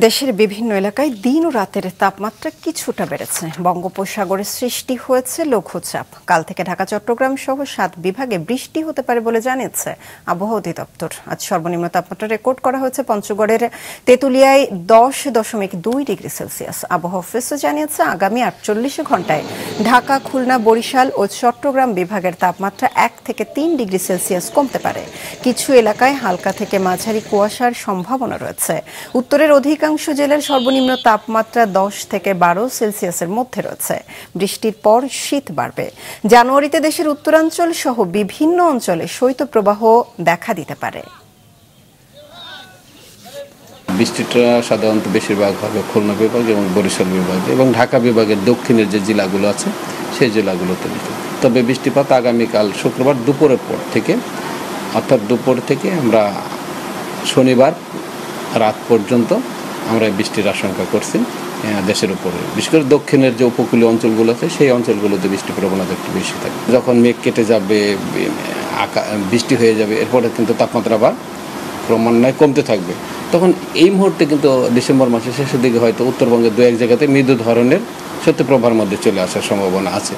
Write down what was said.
দেশের বিভিন্ন এলাকায় দিন ও রাতের তাপমাত্রা কিছুটা বেড়েছে। বঙ্গোপসাগরে সৃষ্টি হয়েছে লঘুচাপ। কাল থেকে ঢাকা, চট্টগ্রাম সহ 7 বিভাগে বৃষ্টি হতে পারে বলে জানিয়েছে আবহাওয়া অধিদপ্তর। আজ সর্বনিম্ন তাপমাত্রা রেকর্ড করা হয়েছে পঞ্চগড়ের তেঁতুলিয়ায় 10.2 ডিগ্রি সেলসিয়াস। আবহাওয়া অফিস জানিয়েছে আগামী 48 ঘন্টায় ঢাকা, খুলনা, বরিশাল ও চট্টগ্রাম বিভাগের তাপমাত্রা 1 থেকে 3 ডিগ্রি সেলসিয়াস কমতে পারে। কিছু এলাকায় হালকা থেকে মাঝারি কুয়াশার সম্ভাবনা রয়েছে। উত্তরের অধিকাংশ জেলার সর্বনিম্ন তাপমাত্রা 10 থেকে 12 সেলসিয়াসের মধ্যে রয়েছে। বৃষ্টির পর শীত বাড়বে। জানুয়ারিতে দেশের উত্তরাঞ্চল সহ বিভিন্ন অঞ্চলে শৈত্যপ্রবাহ দেখা দিতে পারে। বৃষ্টিটা সাধারণত বেশিরভাগ হবে খুলনা বিভাগ এবং বরিশাল বিভাগে এবং ঢাকা বিভাগের দক্ষিণের যে জেলাগুলো আছে সেই জেলাগুলোতে বেশি। তবে বৃষ্টিপাত আগামীকাল শুক্রবার দুপুরের পর থেকে, অর্থাৎ দুপুর থেকে আমরা শনিবার রাত পর্যন্ত আমরা বৃষ্টির আশঙ্কা করছি দেশের উপরে। বিশেষ করে দক্ষিণের যে উপকূলীয় অঞ্চলগুলো আছে সেই অঞ্চলগুলোতে বৃষ্টির প্রবণতা একটু বেশি থাকে। যখন মেঘ কেটে যাবে, বৃষ্টি হয়ে যাবে, এরপরে কিন্তু তাপমাত্রা আবার ক্রমান্বয়ে কমতে থাকবে। তখন এই মুহূর্তে কিন্তু ডিসেম্বর মাসের শেষের দিকে হয়তো উত্তরবঙ্গের 2-1 জায়গাতে মৃদু ধরনের শৈত্যপ্রবাহের মধ্যে চলে আসার সম্ভাবনা আছে।